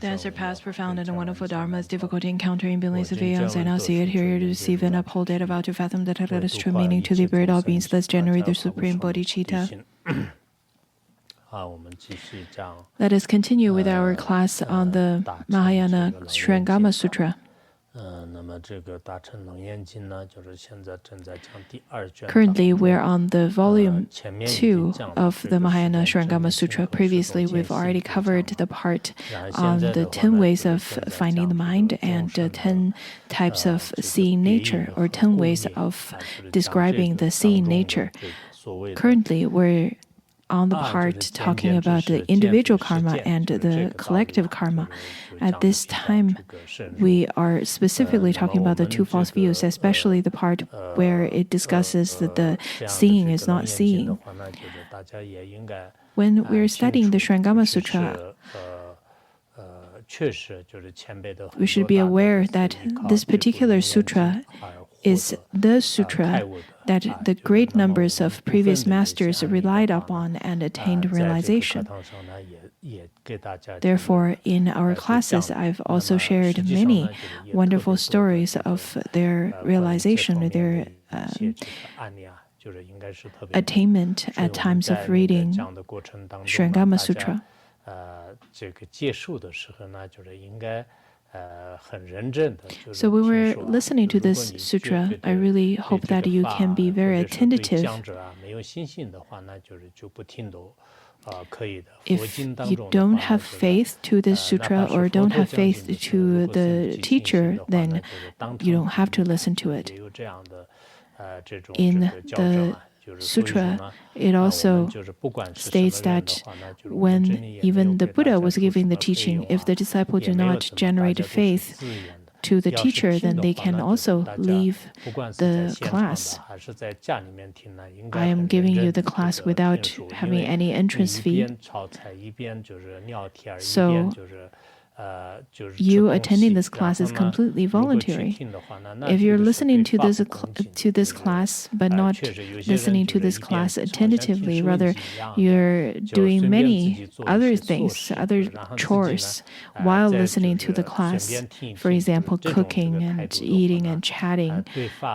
Then surpass profound and wonderful dharmas, difficulty encountering billions of eons. I now see it, hear it, receive and uphold it, about to fathom that it is true meaning to liberate all beings, thus generate the supreme bodhicitta. Let us continue with our class on the Mahayana Surangama Sutra. Currently, we're on the volume 2 of the Mahayana Surangama Sutra. Previously, we've already covered the part on the 10 ways of finding the mind and 10 types of seeing nature, or 10 ways of describing the seeing nature. Currently, we're on the part talking about the individual karma and the collective karma. At this time, we are specifically talking about the two false views, especially the part where it discusses that the seeing is not seeing. When we're studying the Surangama Sutra, we should be aware that this particular sutra is the sutra that the great numbers of previous masters relied upon and attained realization. Therefore, in our classes, I've also shared many wonderful stories of their realization, their attainment at times of reading Surangama Sutra. So when we're listening to this sutra, I really hope that you can be very attentive. If you don't have faith to this sutra or don't have faith to the teacher, then you don't have to listen to it. In the sutra, it also states that when even the Buddha was giving the teaching, if the disciple do not generate faith to the teacher, then they can also leave the class. I am giving you the class without having any entrance fee. So you attending this class is completely voluntary. If you're listening to this class but not listening to this class attentively, rather you're doing many other things, other chores while listening to the class, for example, cooking and eating and chatting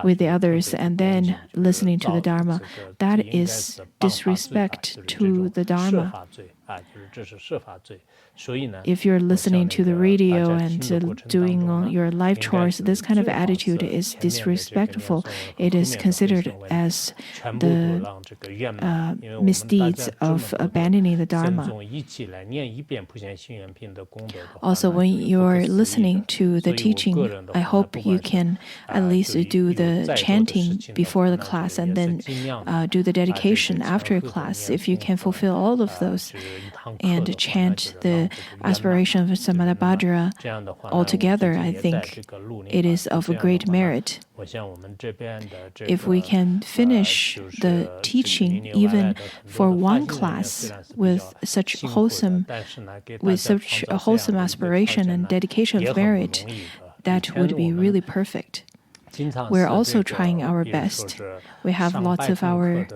with the others and then listening to the Dharma, that is disrespect to the Dharma. If you're listening to the radio and doing your life chores, this kind of attitude is disrespectful. It is considered as the misdeeds of abandoning the Dharma. Also, when you're listening to the teaching, I hope you can at least do the chanting before the class and then do the dedication after class. If you can fulfill all of those and chant the aspiration of Samadhi altogether, I think it is of a great merit. If we can finish the teaching even for one class with such a wholesome aspiration and dedication of merit, that would be really perfect. We're also trying our best. We have lots of our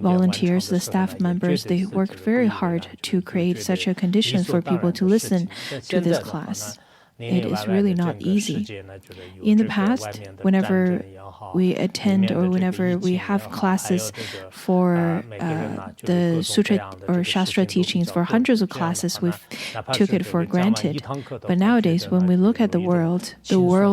volunteers, the staff members, they worked very hard to create such a condition for people to listen to this class. It is really not easy. In the past, whenever we attend or whenever we have classes for the sutra or shastra teachings for hundreds of classes, we took it for granted. But nowadays, when we look at the world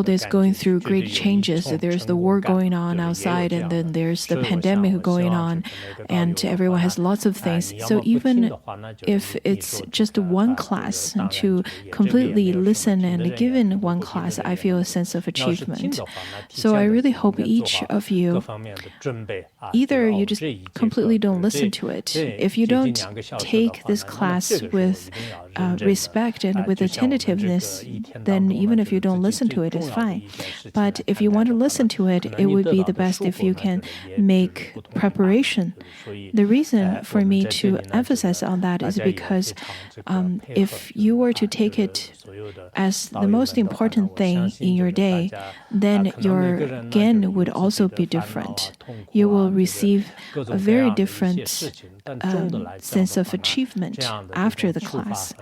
is going through great changes. There's the war going on outside, and then there's the pandemic going on, and everyone has lots of things. So even if it's just one class, to completely listen and give in one class, I feel a sense of achievement. So I really hope hope each of you, either you just completely don't listen to it. If you don't take this class with respect and with attentiveness, then even if you don't listen to it, it's fine. But if you want to listen to it, it would be the best if you can make preparation. The reason for me to emphasize on that is because if you were to take it as the most important thing in your day, then your gain would also be different. You will receive a very different sense of achievement after the class.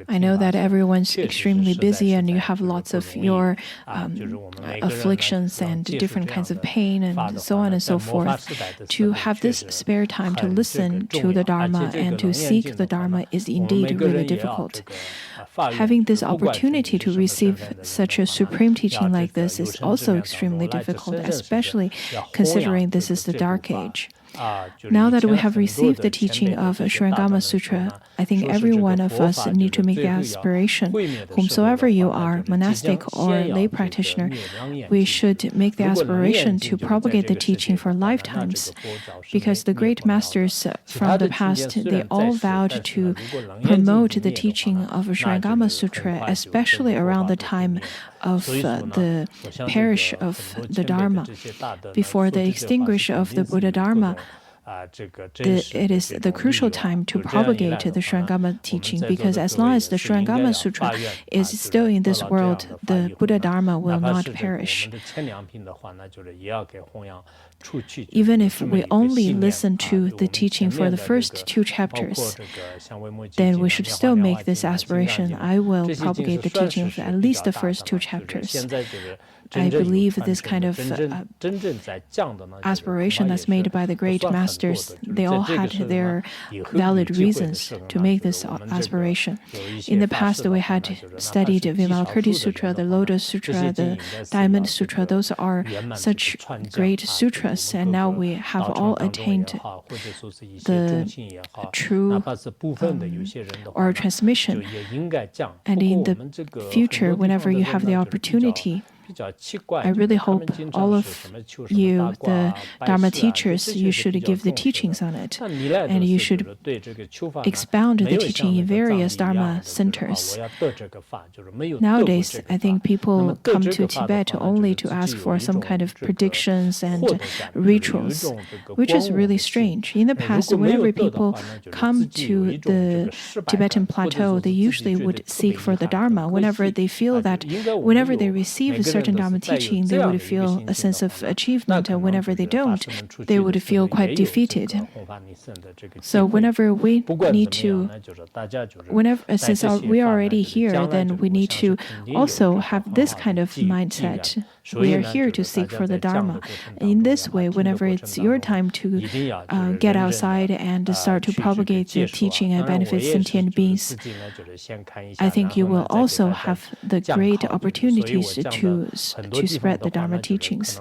I know that everyone's extremely busy and you have lots of your afflictions and different kinds of pain and so on and so forth. To have this spare time to listen to the Dharma and to seek the Dharma is indeed really difficult. Having this opportunity to receive such a supreme teaching like this is also extremely difficult, especially considering this is the Dark Age. Now that we have received the teaching of Surangama Sutra, I think every one of us need to make the aspiration, whomsoever you are, monastic or lay practitioner, we should make the aspiration to propagate the teaching for lifetimes. Because the great masters from the past, they all vowed to promote the teaching of Surangama Sutra, especially around the time of the perish of the Dharma. Before the extinguish of the Buddha Dharma, it is the crucial time to propagate the Surangama teaching, because as long as the Surangama Sutra is still in this world, the Buddha Dharma will not perish. Even if we only listen to the teaching for the first 2 chapters, then we should still make this aspiration. I will propagate the teaching of at least the first 2 chapters. I believe this kind of aspiration that's made by the great masters, they all had their valid reasons to make this aspiration. In the past, we had studied Vimalakirti Sutra, the Lotus Sutra, the Diamond Sutra. Those are such great sutras, and now we have all attained the true or transmission. And in the future, whenever you have the opportunity, I really hope all of you, the Dharma teachers, you should give the teachings on it. And you should expound the teaching in various Dharma centers. Nowadays, I think people come to Tibet only to ask for some kind of predictions and rituals, which is really strange. In the past, whenever people come to the Tibetan plateau, they usually would seek for the Dharma. Whenever they feel that, whenever they receive a certain Dharma teaching, they would feel a sense of achievement, and whenever they don't, they would feel quite defeated. So whenever we need to, since we are already here, then we need to also have this kind of mindset. We are here to seek for the Dharma. In this way, whenever it's your time to get outside and start to propagate the teaching and benefit sentient beings, I think you will also have the great opportunities to spread the Dharma teachings.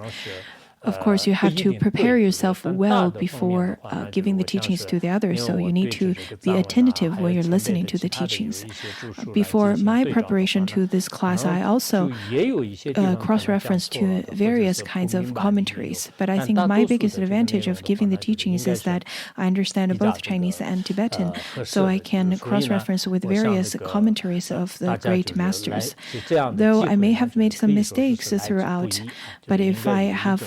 Of course, you have to prepare yourself well before giving the teachings to the others, so you need to be attentive when you're listening to the teachings. Before my preparation to this class, I also cross-referenced to various kinds of commentaries, but I think my biggest advantage of giving the teachings is that I understand both Chinese and Tibetan, so I can cross-reference with various commentaries of the great masters. Though I may have made some mistakes throughout, but if I have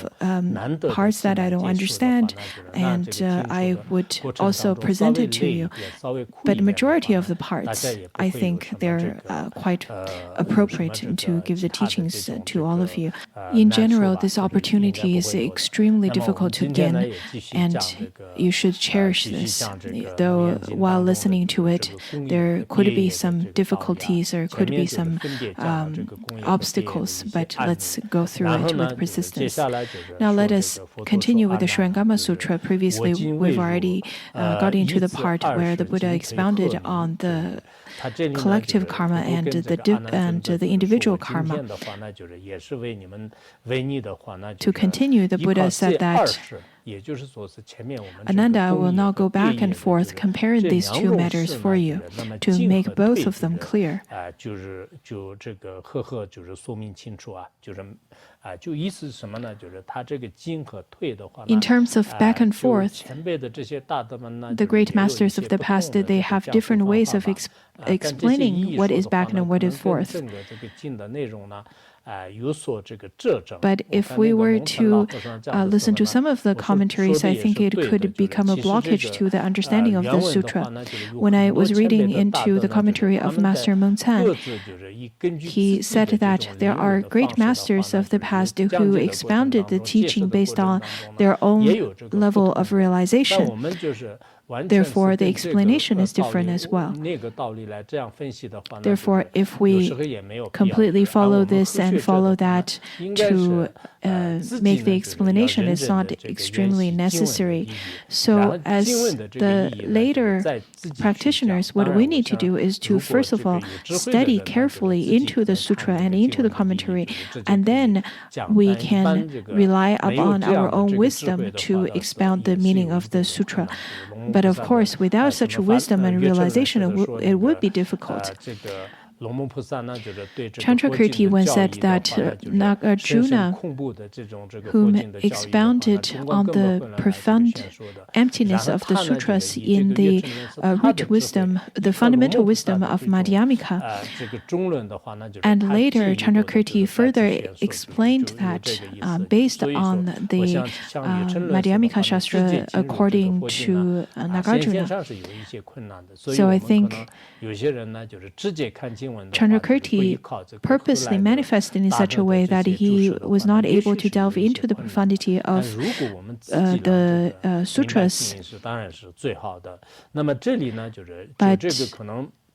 parts that I don't understand, and I would also present it to you. But the majority of the parts, I think they're quite appropriate to give the teachings to all of you. In general, this opportunity is extremely difficult to gain, and you should cherish this. Though while listening to it, there could be some difficulties, or could be some obstacles, but let's go through it with persistence. Now let us continue with the Surangama Sutra. Previously, we've already got into the part where the Buddha expounded on the collective karma and the individual karma. To continue, the Buddha said that Ananda will now go back and forth comparing these two matters for you to make both of them clear. In terms of back and forth, the great masters of the past, they have different ways of explaining what is back and what is forth. But if we were to listen to some of the commentaries, I think it could become a blockage to the understanding of the sutra. When I was reading into the commentary of Master Meng Can, he said that there are great masters of the past who expounded the teaching based on their own level of realization. Therefore, the explanation is different as well. Therefore, if we completely follow this and follow that to make the explanation, it's not extremely necessary. So, as the later practitioners, what we need to do is to, first of all, study carefully into the sutra and into the commentary, and then we can rely upon our own wisdom to expound the meaning of the sutra. But of course, without such wisdom and realization, it would be difficult. Chandrakirti once said that Nagarjuna, whom expounded on the profound emptiness of the sutras in the root wisdom, the fundamental wisdom of Madhyamika, and later Chandrakirti further explained that based on the Madhyamika Shastra according to Nagarjuna. So I think Chandrakirti purposely manifested in such a way that he was not able to delve into the profundity of the sutras. But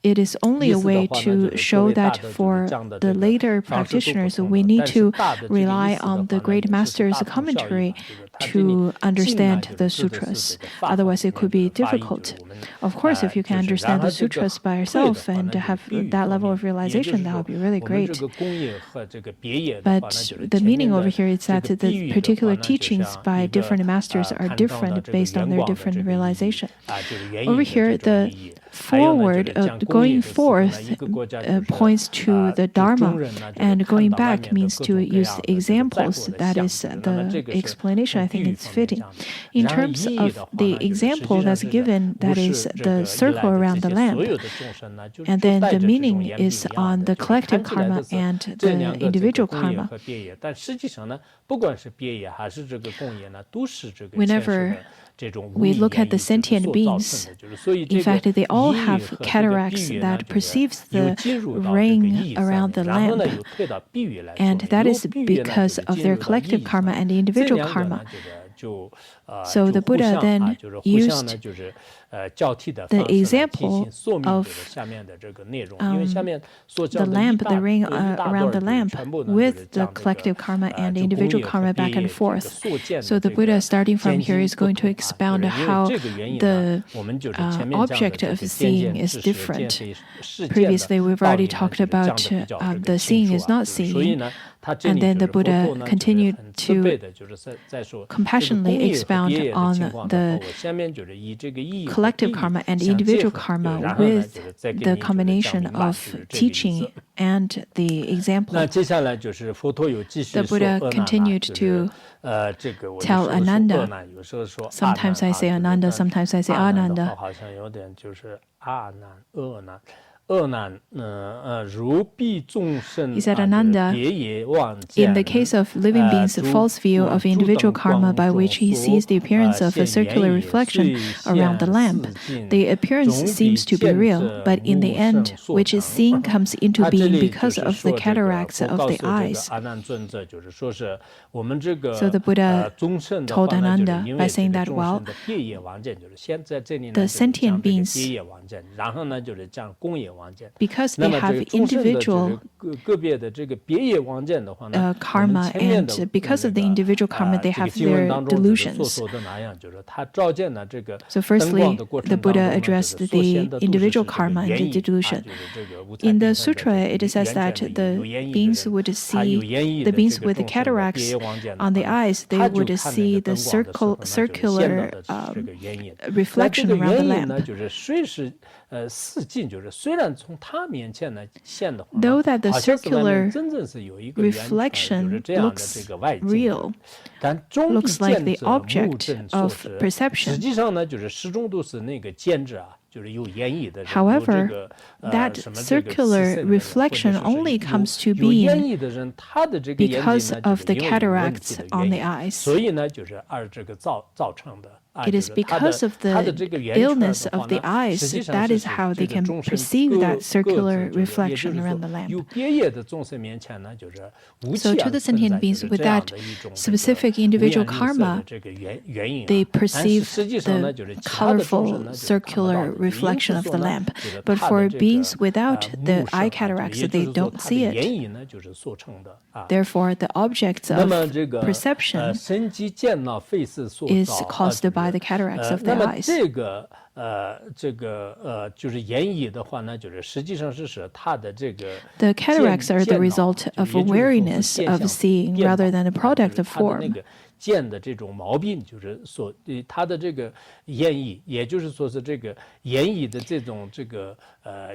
it is only a way to show that for the later practitioners, we need to rely on the great master's commentary to understand the sutras. Otherwise, it could be difficult. Of course, if you can understand the sutras by yourself and have that level of realization, that would be really great. But the meaning over here is that the particular teachings by different masters are different based on their different realization. Over here, the forward, going forth points to the Dharma, and going back means to use examples. That is the explanation. I think it's fitting. In terms of the example that's given, that is the circle around the lamp, and then the meaning is on the collective karma and the individual karma. Whenever we look at the sentient beings, in fact, they all have cataracts that perceives the ring around the lamp, and that is because of their collective karma and the individual karma. So the Buddha then used the example of the lamp, the ring around the lamp, with the collective karma and the individual karma back and forth. So the Buddha, starting from here, is going to expound how the object of seeing is different. Previously, we've already talked about the seeing is not seeing. And then the Buddha continued to compassionately expound on the collective karma and individual karma with the combination of teaching and the example. The Buddha continued to tell Ananda. Sometimes I say Ananda, sometimes I say Ananda. He said, Ananda, in the case of living beings, the false view of individual karma by which he sees the appearance of a circular reflection around the lamp, the appearance seems to be real, but in the end, which is seen comes into being because of the cataracts of the eyes. So the Buddha told Ananda by saying that, well, the sentient beings because they have individual karma, and because of the individual karma, they have their delusions. So firstly, the Buddha addressed the individual karma and the delusion. In the sutra, it says that the beings with the cataracts on the eyes, they would see the circular reflection around the lamp. Though that the circular reflection looks real, looks like the object of perception. However, that circular reflection only comes to being because of the cataracts on the eyes. It is because of the illness of the eyes that is how they can perceive that circular reflection around the lamp. So to the sentient beings with that specific individual karma, they perceive the colorful circular reflection of the lamp. But for beings without the eye cataracts, they don't see it. Therefore, the objects of perception is caused by the cataracts of the eyes. The cataracts are the result of awareness of seeing rather than a product of form. 见的这种毛病，就是所它的这个言意，也就是说是这个言意的这种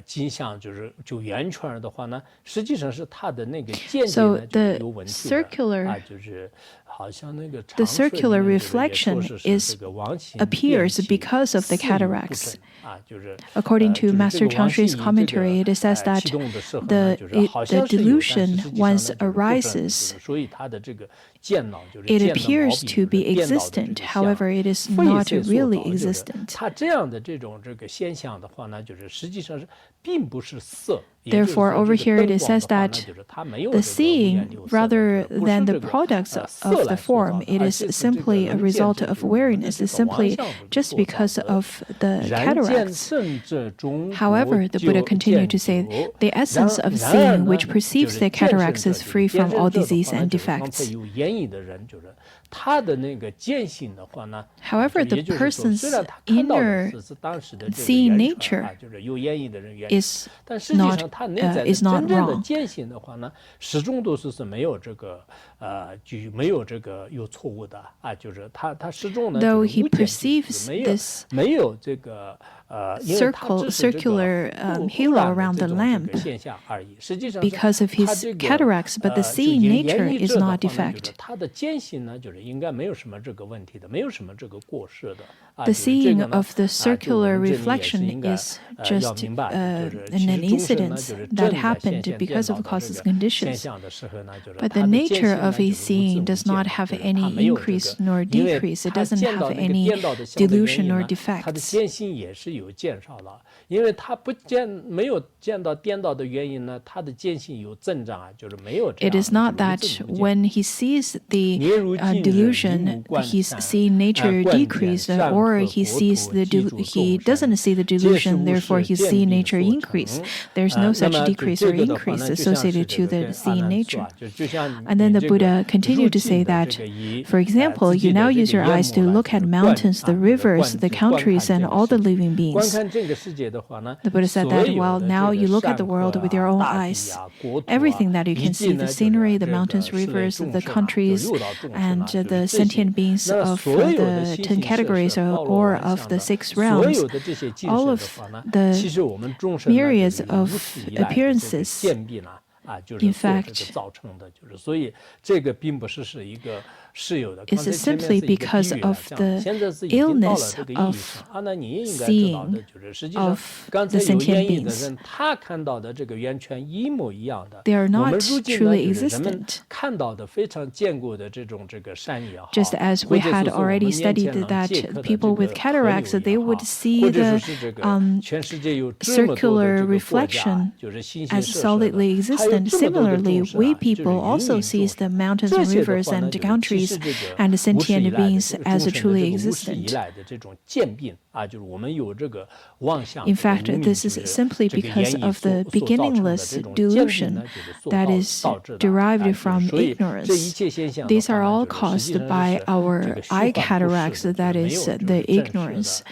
镜像，就圆圈的话呢，实际上是它的那个见解呢就是有问题的啊，就是好像那个 the circular reflection appears because of the cataracts. According to Master Changshui's commentary, it says that the delusion once arises, it appears to be existent. However, it is not really existent. Therefore, over here it says that the seeing, rather than the products of the form, it is simply a result of awareness. It's simply just because of the cataracts. However, the Buddha continued to say, the essence of seeing which perceives the cataracts is free from all disease and defects. However, the person's inner seeing nature is not wrong. Though he perceives this circular halo around the lamp because of his cataracts, but the seeing nature is not defect. The seeing of the circular reflection is just an incident that happened because of causes and conditions. But the nature of a seeing does not have any increase nor decrease. It doesn't have any delusion or defects. It is not that when he sees the delusion, he's seeing nature decrease, or he doesn't see the delusion, therefore he's seeing nature increase. There's no such decrease or increase associated to the seeing nature. And then the Buddha continued to say that, for example, you now use your eyes to look at mountains, the rivers, the countries, and all the living beings. The Buddha said that, well, now you look at the world with your own eyes. Everything that you can see, the scenery, the mountains, rivers, the countries, and the sentient beings of the 10 categories or of the 6 realms, all of the myriads of appearances, in fact, is simply because of the illness of seeing of the sentient beings. They are not truly existent. Just as we had already studied that people with cataracts, they would see the circular reflection as solidly existent. Similarly, we people also see the mountains and rivers and countries entities and sentient beings as truly existent. In fact, this is simply because of the beginningless delusion that is derived from ignorance. These are all caused by our eye cataracts, that is, the ignorance.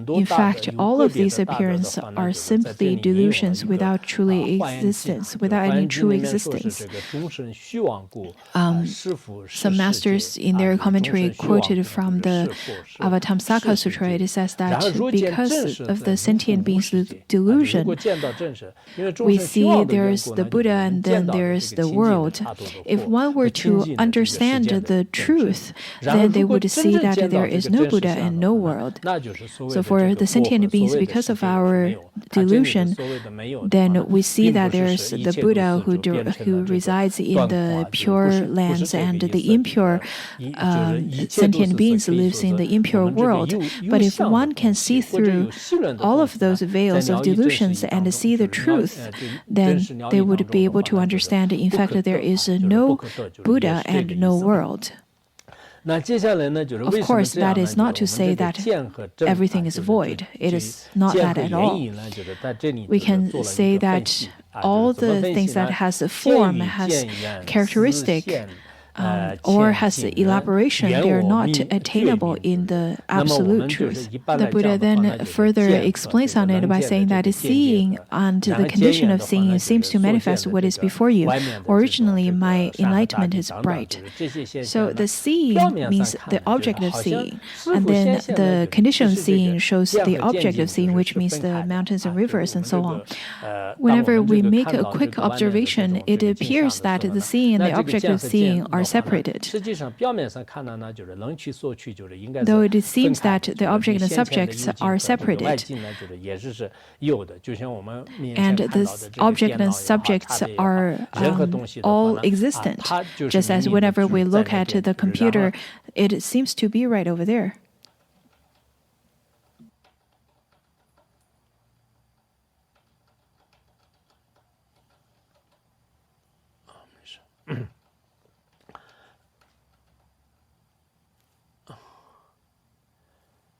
In fact, all of these appearances are simply delusions without truly existence, without any true existence. Some masters in their commentary quoted from the Avatamsaka Sutra, it says that because of the sentient beings' delusion, we see there's the Buddha and then there's the world. If one were to understand the truth, then they would see that there is no Buddha and no world. So for the sentient beings, because of our delusion, then we see that there's the Buddha who resides in the pure lands and the impure sentient beings lives in the impure world. But if one can see through all of those veils of delusions and see the truth, then they would be able to understand, in fact, there is no Buddha and no world. Of course, that is not to say that everything is void. It is not that at all. We can say that all the things that has a form, has characteristic, or has elaboration, they are not attainable in the absolute truth. The Buddha then further explains on it by saying that seeing and the condition of seeing seems to manifest what is before you. Originally, my enlightenment is bright. So the seeing means the object of seeing, and then the condition of seeing shows the object of seeing, which means the mountains and rivers and so on. Whenever we make a quick observation, it appears that the seeing and the object of seeing are separated. Though it seems that the object and subjects are separated. And the object and subjects are all existent. Just as whenever we look at the computer, it seems to be right over there.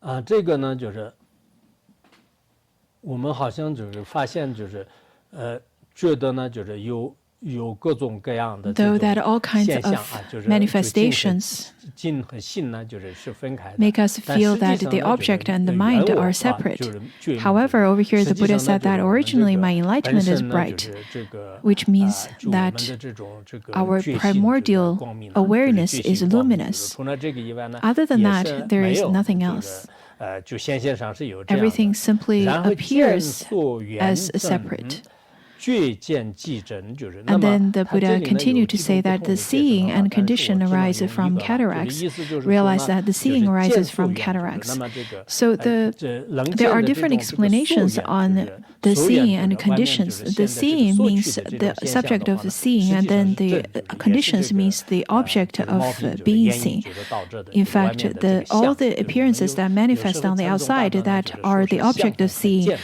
Though that all kinds of manifestations make us feel that the object and the mind are separate. However, over here the Buddha said that originally my enlightenment is bright, which means that our primordial awareness is luminous. Other than that, there is nothing else. Everything simply appears as separate. And then the Buddha continued to say that the seeing and condition arise from cataracts. Realize that the seeing arises from cataracts. So there are different explanations on the seeing and conditions. The seeing means the subject of the seeing, and then the conditions means the object of being seen. In fact, all the appearances that manifest on the outside that are the object of seeing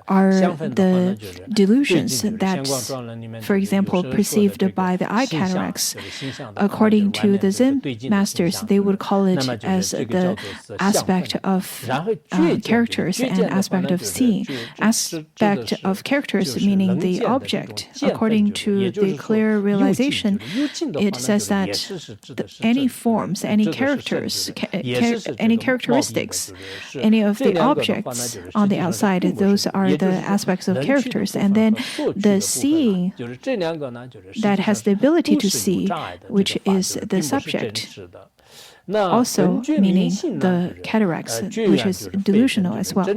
are the delusions that, for example, perceived by the eye cataracts. According to the Zen masters, they would call it as the aspect of characters and aspect of seeing. Aspect of characters meaning the object. According to the clear realization, it says that any forms, any characters, any characteristics, any of the objects on the outside, those are the aspects of characters. And then the seeing that has the ability to see, which is the subject, also meaning the cataracts, which is delusional as well.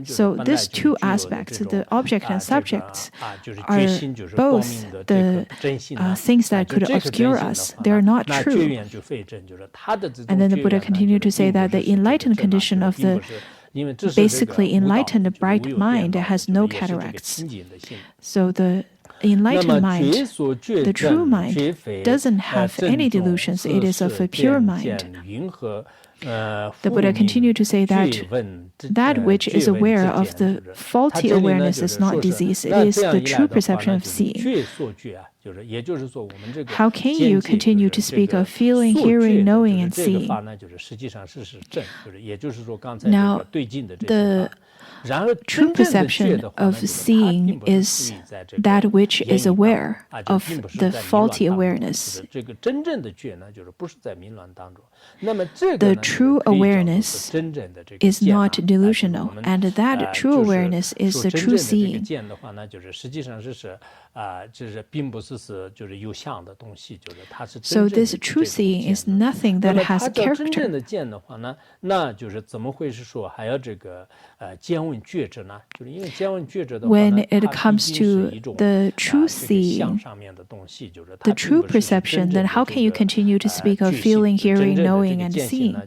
So these two aspects, the object and subjects, are both the things that could obscure us. They are not true. And then the Buddha continued to say that the enlightened condition of the basically enlightened bright mind has no cataracts. So the enlightened mind, the true mind, doesn't have any delusions. It is of a pure mind. The Buddha continued to say that that which is aware of the faulty awareness is not disease, it is the true perception of seeing. How can you continue to speak of feeling, hearing, knowing, and seeing? Now, the true perception of seeing is that which is aware of the faulty awareness. The true awareness is not delusional, and that true awareness is the true seeing. So this true seeing is nothing that has character. When it comes to the true seeing, the true perception, then how can you continue to speak of feeling, hearing, knowing, and seeing?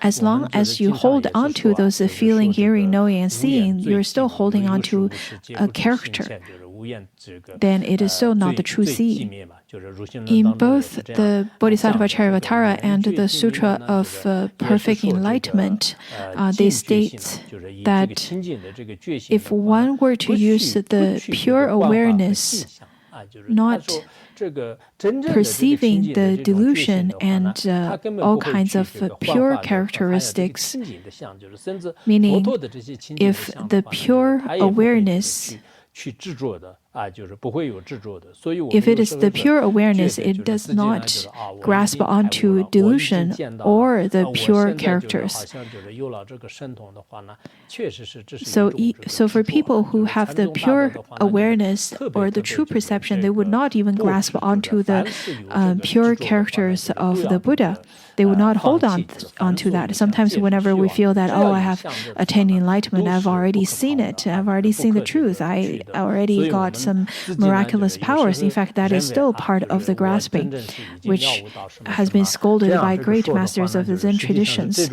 As long as you hold on to those feeling, hearing, knowing, and seeing, you're still holding on to a character. Then it is still not the true seeing. In both the Bodhisattva Charyavatara and the Sutra of Perfect Enlightenment, they state that if one were to use the pure awareness, not perceiving the delusion and all kinds of pure characteristics, meaning if the pure awareness, if it is the pure awareness, it does not grasp onto delusion or the pure characters. So for people who have the pure awareness or the true perception, they would not even grasp onto the pure characters of the Buddha. They would not hold onto that. Sometimes whenever we feel that, oh, I have attained enlightenment, I've already seen it, I've already seen the truth, I already got some miraculous powers. In fact, that is still part of the grasping, which has been scolded by great masters of the Zen traditions.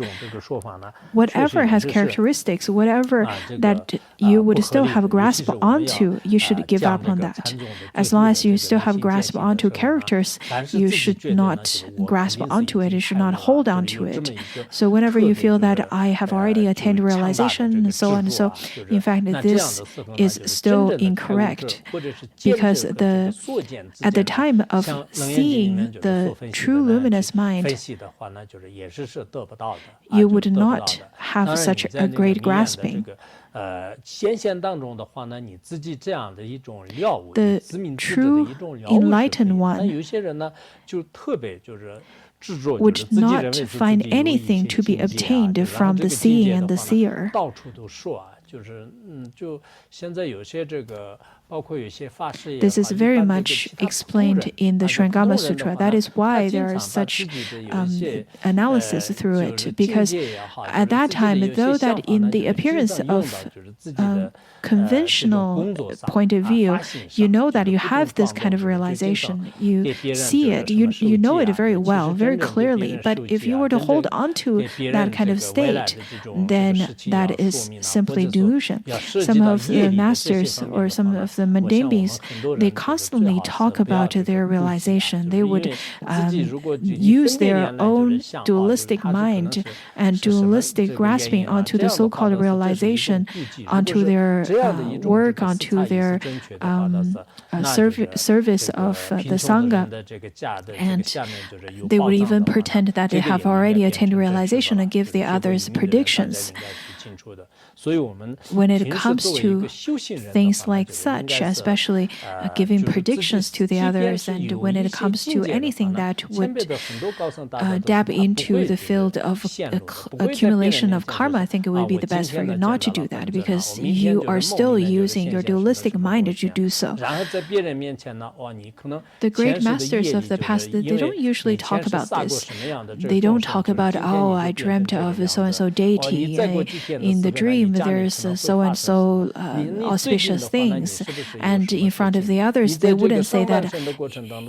Whatever has characteristics, whatever that you would still have a grasp onto, you should give up on that. As long as you still have grasp onto characters, you should not grasp onto it. You should not hold on to it. So whenever you feel that I have already attained realization and so on and so, in fact, this is still incorrect, because at the time of seeing the true luminous mind, you would not have such a great grasping. The true enlightened one would not find anything to be obtained from the seeing and the seer. This is very much explained in the Surangama Sutra. That is why there is such analysis through it, because at that time, though that in the appearance of conventional point of view, you know that you have this kind of realization. You see it, you know it very well, very clearly. But if you were to hold on to that kind of state, then that is simply delusion. Some of the masters or some of the mundane beings, they constantly talk about their realization. They would use their own dualistic mind and dualistic grasping onto the so-called realization, onto their work, onto their service of the Sangha. And they would even pretend that they have already attained realization and give the others predictions. When it comes to things like such, especially giving predictions to the others, and when it comes to anything that would dab into the field of accumulation of karma, I think it would be the best for you not to do that, because you are still using your dualistic mind to do so. The great masters of the past, they don't usually talk about this. They don't talk about, oh, I dreamt of so-and-so deity. In the dream, there's so-and-so auspicious things. and in front of the others, they wouldn't say that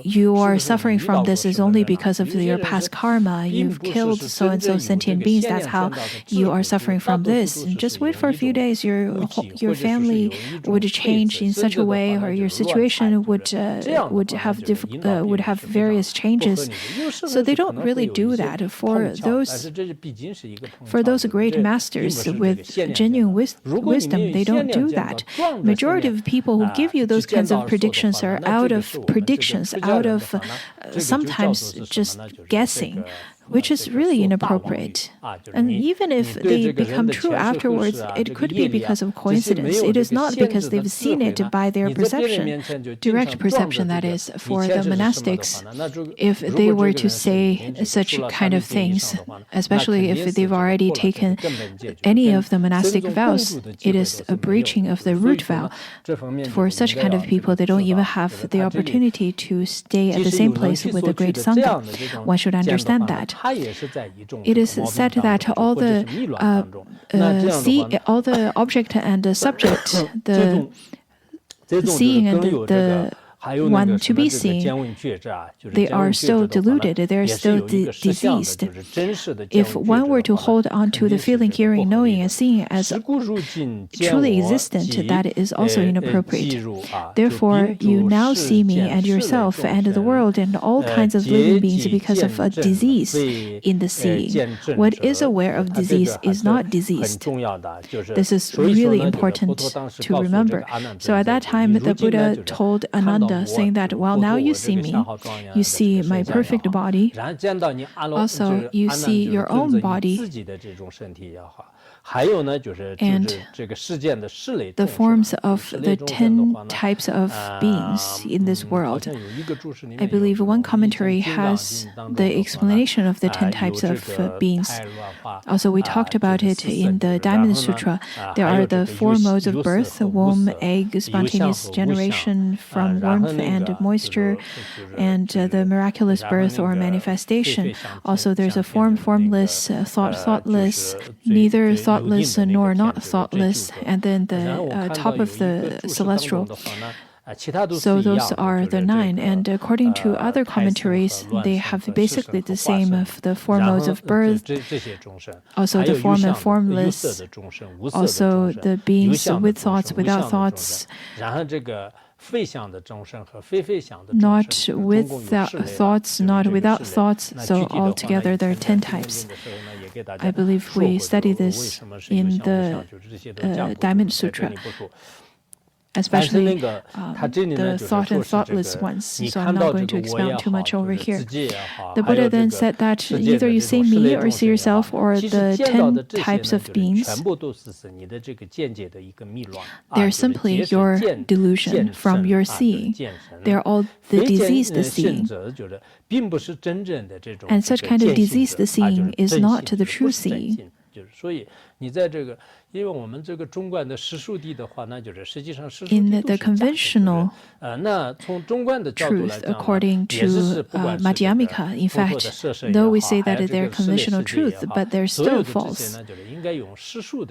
you are suffering from this is only because of your past karma. You've killed so-and-so sentient beings. That's how you are suffering from this. And just wait for a few days. Your family would change in such a way, or your situation would have various changes. So they don't really do that. For those great masters with genuine wisdom, they don't do that. Majority of people who give you those kinds of predictions are out of predictions, out of sometimes just guessing, which is really inappropriate. And even if they become true afterwards, it could be because of coincidence. It is not because they've seen it by their perception, direct perception, that is. For the monastics, if they were to say such kind of things, especially if they've already taken any of the monastic vows, it is a breaching of the root vow. For such kind of people, they don't even have the opportunity to stay at the same place with the great Sangha. One should understand that. It is said that all the object and the subject, the seeing and the one to be seen, they are still deluded, they are still diseased. If one were to hold on to the feeling, hearing, knowing, and seeing as truly existent, that is also inappropriate. Therefore, you now see me and yourself and the world and all kinds of living beings because of a disease in the seeing. What is aware of disease is not diseased. This is really important to remember. So at that time, the Buddha told Ananda, saying that, well, now you see me, you see my perfect body, also you see your own body, and the forms of the 10 types of beings in this world. I believe one commentary has the explanation of the 10 types of beings. Also, we talked about it in the Diamond Sutra. There are the 4 modes of birth: womb, egg, spontaneous generation from warmth and moisture, and the miraculous birth or manifestation. Also, there's a form, formless, thoughtless, neither thoughtless nor not thoughtless, and then the top of the celestial. So those are the 9, and according to other commentaries, they have basically the same of the 4 modes of birth, also the form and formless, also the beings with thoughts, without thoughts, not without thoughts, not without thoughts. So altogether there are 10 types. I believe we study this in the Diamond Sutra, especially the thought and thoughtless ones. So I'm not going to expound too much over here. The Buddha then said that either you see me or see yourself or the 10 types of beings, they're simply your delusion from your seeing. They're all the diseased seeing. And such kind of diseased seeing is not the true seeing. In the conventional truth, according to Madhyamika, in fact, though we say that they're conventional truth, but they're still false.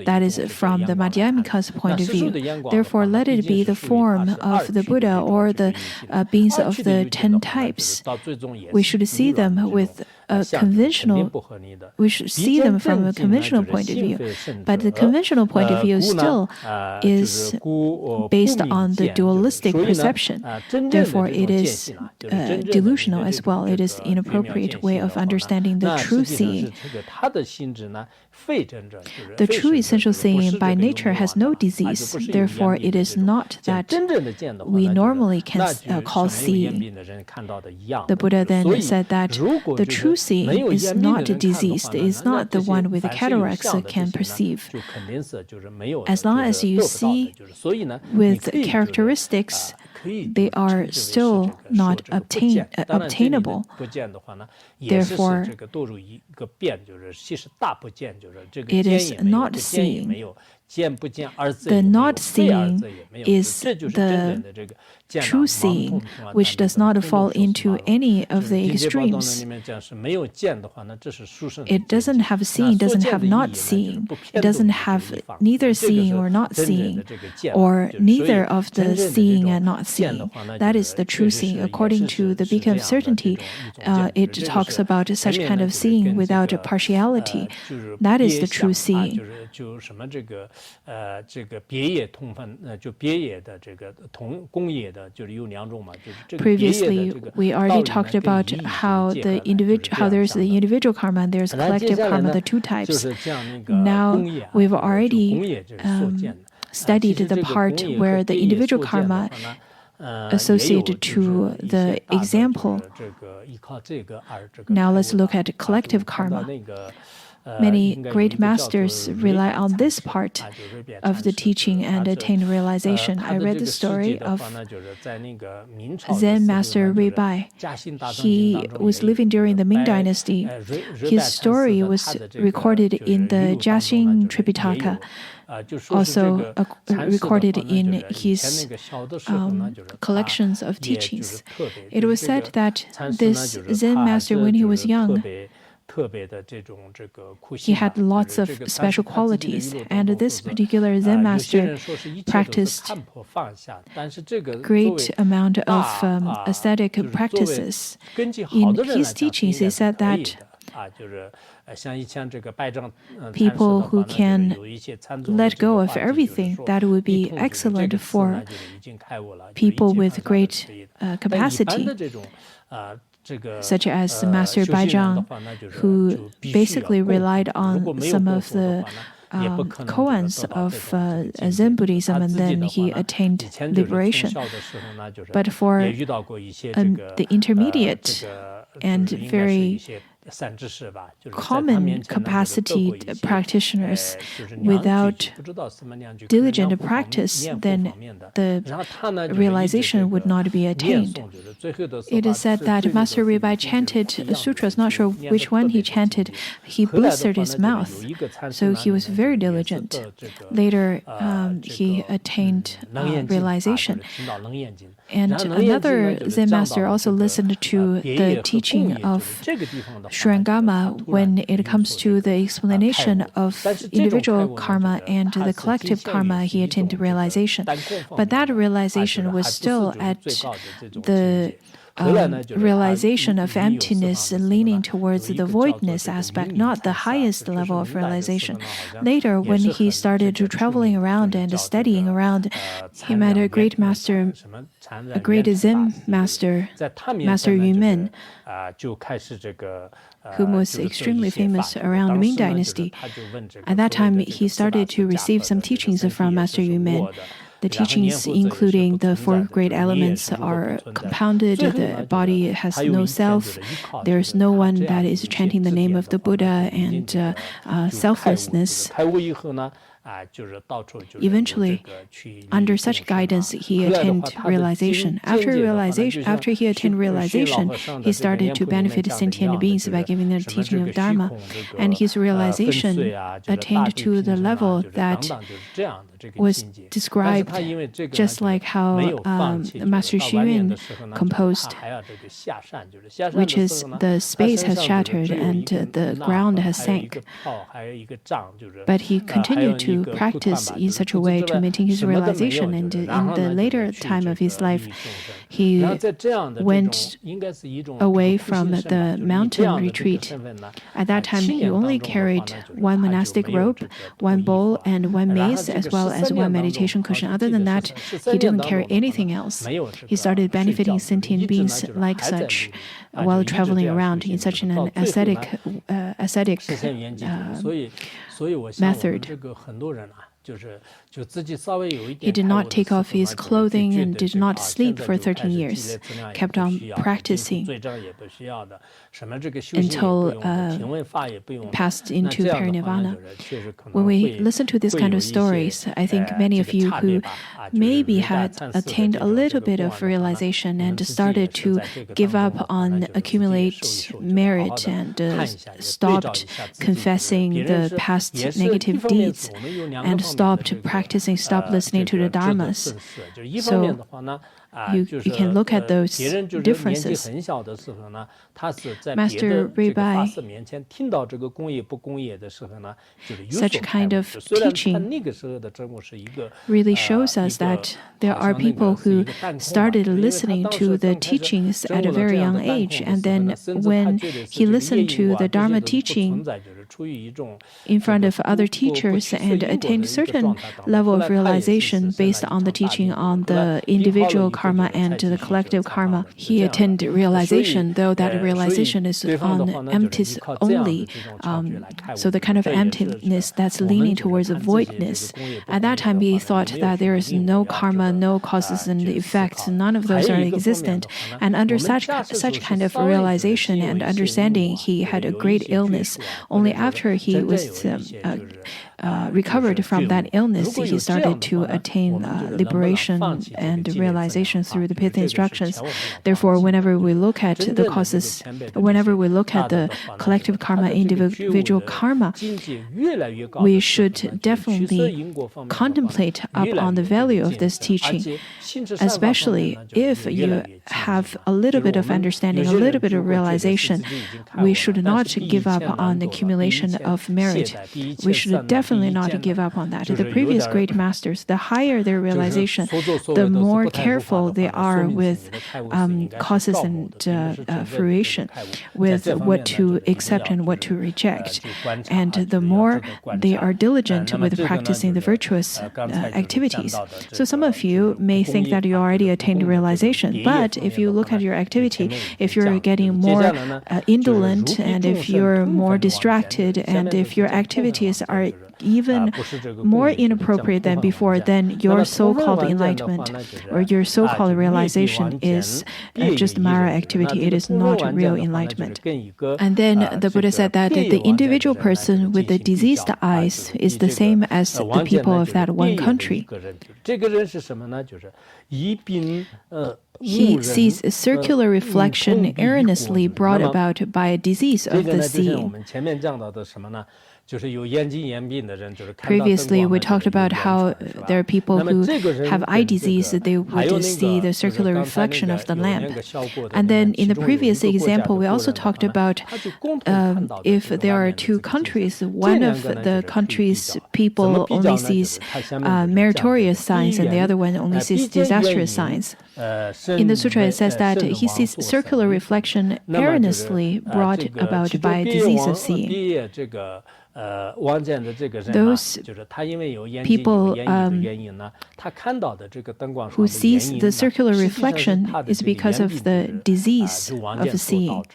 That is from the Madhyamika's point of view. Therefore, let it be the form of the Buddha or the beings of the 10 types. We should see them with a conventional, we should see them from a conventional point of view. But the conventional point of view still is based on the dualistic perception. Therefore, it is delusional as well. It is an inappropriate way of understanding the true seeing. The true essential seeing by nature has no disease. Therefore, it is not that we normally can call seeing. The Buddha then said that the true seeing is not diseased, is not the one with the cataracts can perceive. As long as you see with characteristics, they are still not obtainable. Therefore, it is not seeing. The not seeing is the true seeing, which does not fall into any of the extremes. It doesn't have seeing, doesn't have not seeing. It doesn't have neither seeing or not seeing, or neither of the seeing and not seeing. That is the true seeing. According to the beacon of certainty, it talks about such kind of seeing without partiality. That is the true seeing. Previously, we already talked about how there's the individual karma and there's collective karma, the two types. Now we've already studied the part where the individual karma associated to the example. Now let's look at collective karma. Many great masters rely on this part of the teaching and attain realization. I read the story of Zen Master Rui Bai. He was living during the Ming Dynasty. His story was recorded in the Jiaxing Tripitaka, also recorded in his collections of teachings. It was said that this Zen master, when he was young, he had lots of special qualities, and this particular Zen master practiced great amount of ascetic practices. In his teachings, he said that people who can let go of everything, that would be excellent for people with great capacity, such as Master Baizhang, who basically relied on some of the koans of Zen Buddhism, and then he attained liberation. But for the intermediate and very common capacity practitioners without diligent practice, then the realization would not be attained. It is said that Master Rui Bai chanted sutras, not sure which one he chanted. He blistered his mouth, so he was very diligent. Later, he attained realization. And another Zen master also listened to the teaching of Surangama when it comes to the explanation of individual karma and the collective karma. He attained realization. But that realization was still at the realization of emptiness and leaning towards the voidness aspect, not the highest level of realization. Later, when he started traveling around and studying around, he met a great master, a great Zen master, Master Yumen, who was extremely famous around Ming Dynasty. At that time, he started to receive some teachings from Master Yumen. The teachings, including the four great elements, are compounded. The body has no self. There is no one that is chanting the name of the Buddha, and selflessness. Eventually, under such guidance, he attained realization. After he attained realization, he started to benefit sentient beings by giving them the teaching of Dharma, and his realization attained to the level that was described just like how Master Xu composed, which is the space has shattered and the ground has sank. But he continued to practice in such a way to maintain his realization, and in the later time of his life, he went away from the mountain retreat. At that time, he only carried one monastic robe, one bowl, and one mace, as well as one meditation cushion. Other than that, he didn't carry anything else. He started benefiting sentient beings like such while traveling around in such an ascetic method. He did not take off his clothing and did not sleep for 13 years, kept on practicing until passed into parinirvana. When we listen to these kind of stories, I think many of you who maybe had attained a little bit of realization and started to give up on accumulate merit and stopped confessing the past negative deeds and stopped practicing, stopped listening to the dharmas. So you can look at those differences. Master Bai, such kind of teaching really shows us that there are people who started listening to the teachings at a very young age, and then when he listened to the Dharma teaching in front of other teachers and attained a certain level of realization based on the teaching on the individual karma and the collective karma, he attained realization, though that realization is on emptiness only. So the kind of emptiness that's leaning towards a voidness. At that time, he thought that there is no karma, no causes and effects, none of those are existent. And under such kind of realization and understanding, he had a great illness. Only after he was recovered from that illness, he started to attain liberation and realization through the Pith instructions. Therefore, whenever we look at the causes, whenever we look at the collective karma, individual karma, we should definitely contemplate up on the value of this teaching, especially if you have a little bit of understanding, a little bit of realization. We should not give up on the accumulation of merit. We should definitely not give up on that. The previous great masters, the higher their realization, the more careful they are with causes and fruition, with what to accept and what to reject. And the more they are diligent with practicing the virtuous activities. So some of you may think that you already attained realization, but if you look at your activity, if you're getting more indolent and if you're more distracted and if your activities are even more inappropriate than before, then your so-called enlightenment or your so-called realization is just Mara activity. It is not real enlightenment. And then the Buddha said that the individual person with the diseased eyes is the same as the people of that one country. He sees a circular reflection erroneously brought about by a disease of the seeing. Previously, we talked about how there are people who have eye disease, they would see the circular reflection of the lamp. And then in the previous example, we also talked about if there are two countries, one of the country's people only sees meritorious signs and the other one only sees disastrous signs. In the sutra, it says that he sees circular reflection erroneously brought about by a disease of seeing. Those people who sees the circular reflection is because of the disease of seeing.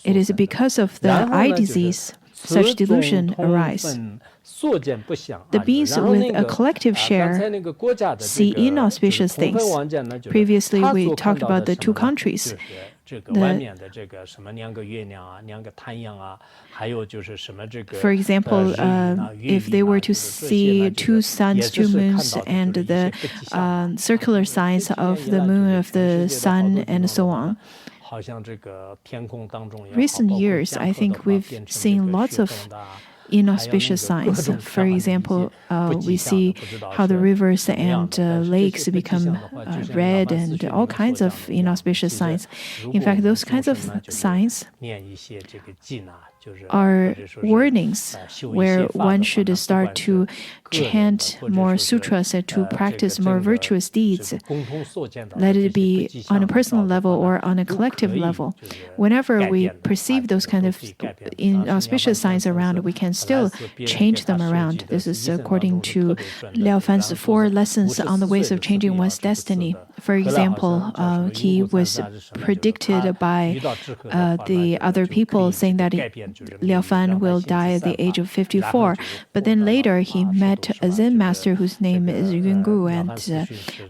It is because of the eye disease such delusion arise. The beings with a collective share see inauspicious things. Previously, we talked about the two countries. For example, if they were to see two suns, two moons, and the circular signs of the moon, of the sun, and so on. Recent years, I think we've seen lots of inauspicious signs. For example, we see how the rivers and lakes become red and all kinds of inauspicious signs. In fact, those kinds of signs are warnings where one should start to chant more sutras and to practice more virtuous deeds. Let it be on a personal level or on a collective level. Whenever we perceive those kind of inauspicious signs around, we can still change them around. This is according to Liao Fan's 4 lessons on the ways of changing one's destiny. For example, he was predicted by the other people saying that Liao Fan will die at the age of 54. But then later he met a Zen master whose name is Yungu, and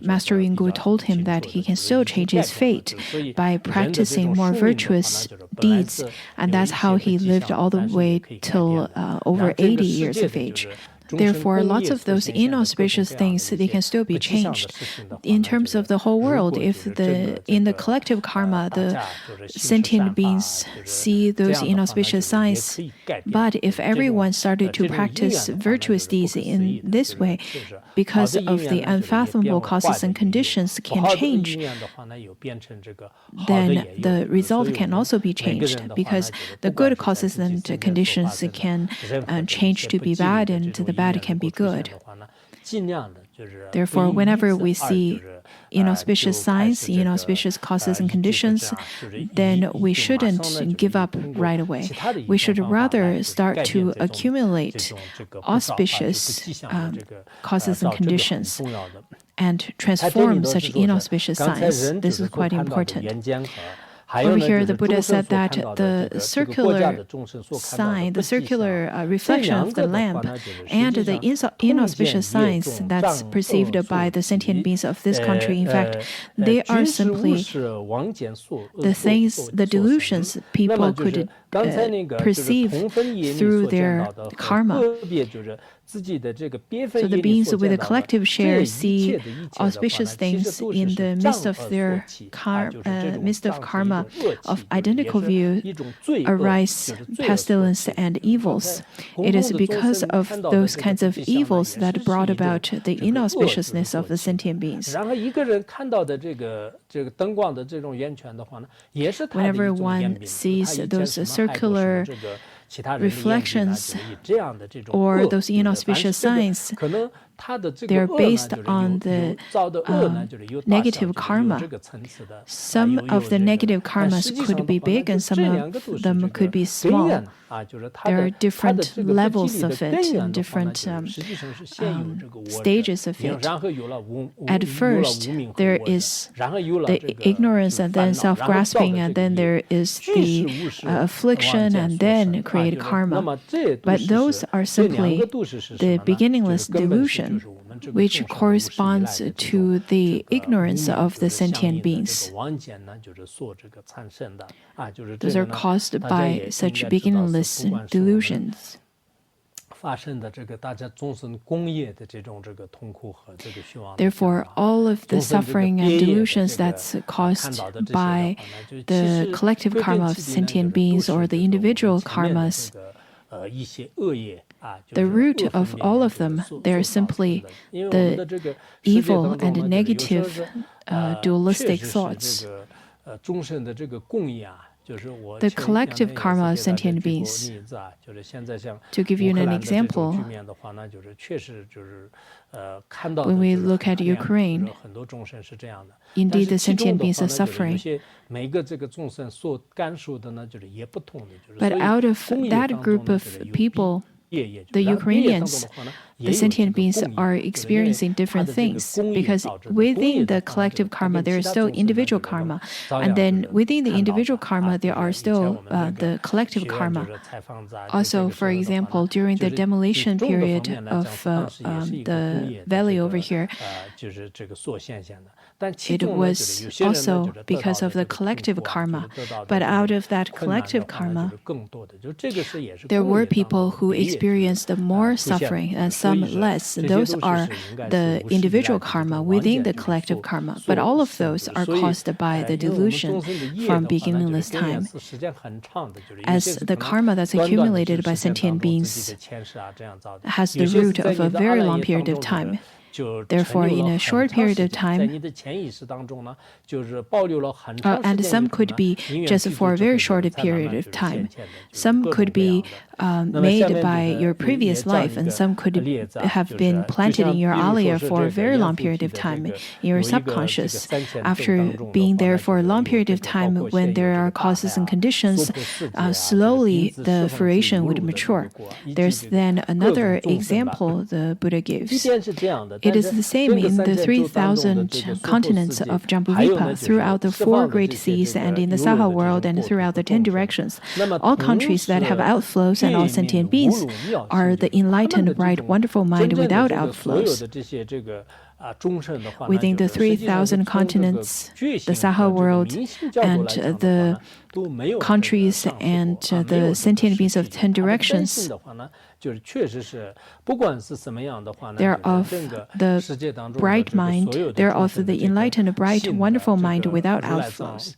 Master Yungu told him that he can still change his fate by practicing more virtuous deeds, and that's how he lived all the way till over 80 years of age. Therefore, lots of those inauspicious things, they can still be changed. In terms of the whole world, if in the collective karma, the sentient beings see those inauspicious signs, but if everyone started to practice virtuous deeds in this way, because of the unfathomable causes and conditions can change, then the result can also be changed, because the good causes and conditions can change to be bad, and the bad can be good. Therefore, whenever we see inauspicious signs, inauspicious causes and conditions, then we shouldn't give up right away. We should rather start to accumulate auspicious causes and conditions and transform such inauspicious signs. This is quite important. Over here, the Buddha said that the circular sign, the circular reflection of the lamp, and the inauspicious signs that's perceived by the sentient beings of this country, in fact, they are simply the things, the delusions people could perceive through their karma. So the beings with a collective share see auspicious things in the midst of their karma of identical view arise pestilence and evils. It is because of those kinds of evils that brought about the inauspiciousness of the sentient beings. Whenever one sees those circular reflections or those inauspicious signs, they're based on the negative karma. Some of the negative karmas could be big and some of them could be small. There are different levels of it and different stages of it. At first, there is the ignorance and then self-grasping, and then there is the affliction and then create karma. But those are simply the beginningless delusion, which corresponds to the ignorance of the sentient beings. Those are caused by such beginningless delusions. Therefore, all of the suffering and delusions that's caused by the collective karma of sentient beings or the individual karmas, the root of all of them, they're simply the evil and negative dualistic thoughts. The collective karma of sentient beings. To give you an example, when we look at Ukraine, indeed the sentient beings are suffering. But out of that group of people, the Ukrainians, the sentient beings are experiencing different things, because within the collective karma, there is still individual karma. And then within the individual karma, there are still the collective karma. Also, for example, during the demolition period of the valley over here, it was also because of the collective karma. But out of that collective karma, there were people who experienced more suffering and some less. Those are the individual karma within the collective karma. But all of those are caused by the delusion from beginningless time. As the karma that's accumulated by sentient beings has the root of a very long period of time. Therefore, in a short period of time, and some could be just for a very short period of time. Some could be made by your previous life, and some could have been planted in your alaya for a very long period of time in your subconscious. After being there for a long period of time, when there are causes and conditions, slowly the fruition would mature. There's then another example the Buddha gives. It is the same in the 3,000 continents of Jambudvipa, throughout the 4 great seas, and in the Saha world, and throughout the 10 directions. All countries that have outflows and all sentient beings are the enlightened, bright, wonderful mind without outflows. Within the 3,000 continents, the Saha world, and the countries and the sentient beings of 10 directions, they're of the bright mind, they're of the enlightened, bright, wonderful mind without outflows.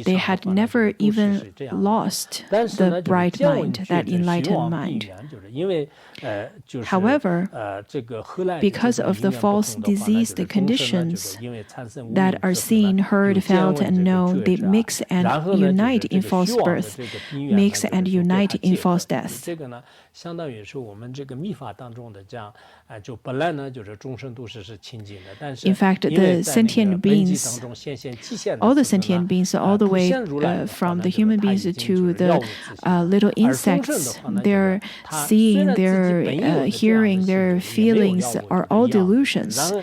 They had never even lost the bright mind, that enlightened mind. However, because of the false diseased conditions that are seen, heard, felt, and known, they mix and unite in false birth, mix and unite in false death. In fact, the sentient beings, all the sentient beings, all the way from the human beings to the little insects, their seeing, their hearing, their feelings are all delusions.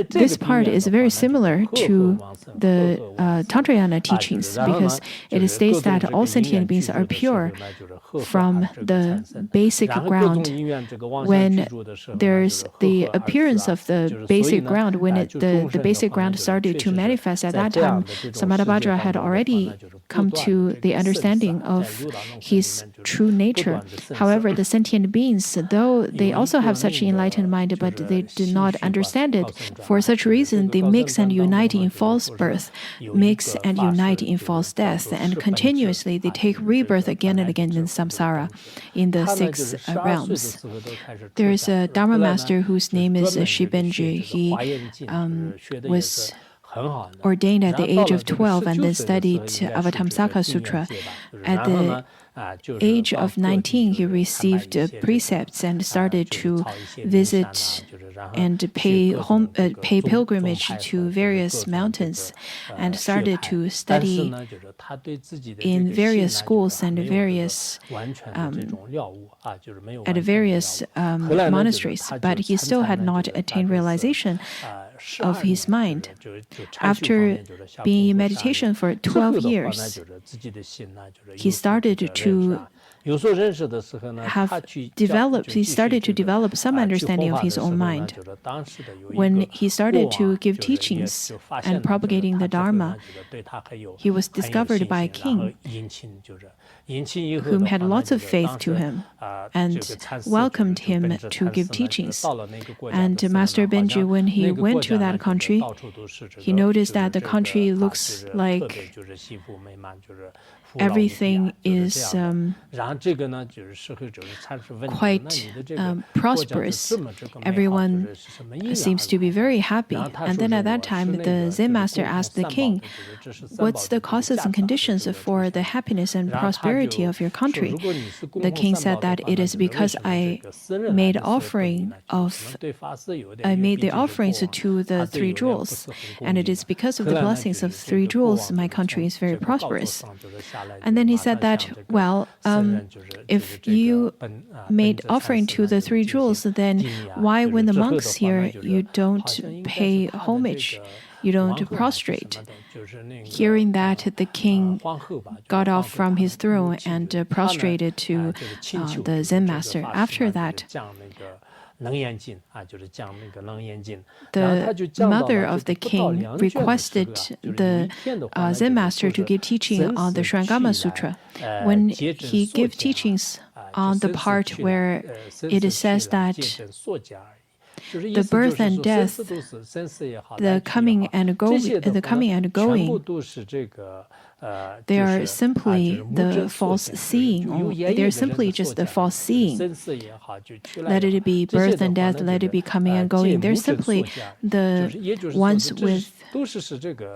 This part is very similar to the Tantrayana teachings, because it states that all sentient beings are pure from the basic ground. When there's the appearance of the basic ground, when the basic ground started to manifest, at that time, Samadhi had already come to the understanding of his true nature. However, the sentient beings, though they also have such an enlightened mind, but they do not understand it. For such reason, they mix and unite in false birth, mix and unite in false death, and continuously they take rebirth again and again in samsara, in the 6 realms. There is a Dharma master whose name is Shibenji. He was ordained at the age of 12 and then studied Avatamsaka Sutra. At the age of 19, he received precepts and started to visit and pay pilgrimage to various mountains, and started to study in various schools and various at various monasteries. But he still had not attained realization of his mind. After being in meditation for 12 years, he started to develop some understanding of his own mind. When he started to give teachings and propagating the Dharma, he was discovered by a king whom had lots of faith to him and welcomed him to give teachings. And Master Benji, when he went to that country, he noticed that the country looks like everything is quite prosperous. Everyone seems to be very happy. And then at that time, the Zen master asked the king, "What's the causes and conditions for the happiness and prosperity of your country?" The king said that it is because I made the offerings to the 3 jewels, and it is because of the blessings of 3 jewels my country is very prosperous. And then he said that, well, if you made offering to the 3 jewels, then why, when the monks here, you don't pay homage, you don't prostrate? Hearing that, the king got off from his throne and prostrated to the Zen master. After that, the mother of the king requested the Zen master to give teaching on the Surangama Sutra. When he gave teachings on the part where it says that the birth and death, the coming and going, they are simply the false seeing. They are simply just the false seeing. Let it be birth and death, let it be coming and going. They're simply the ones with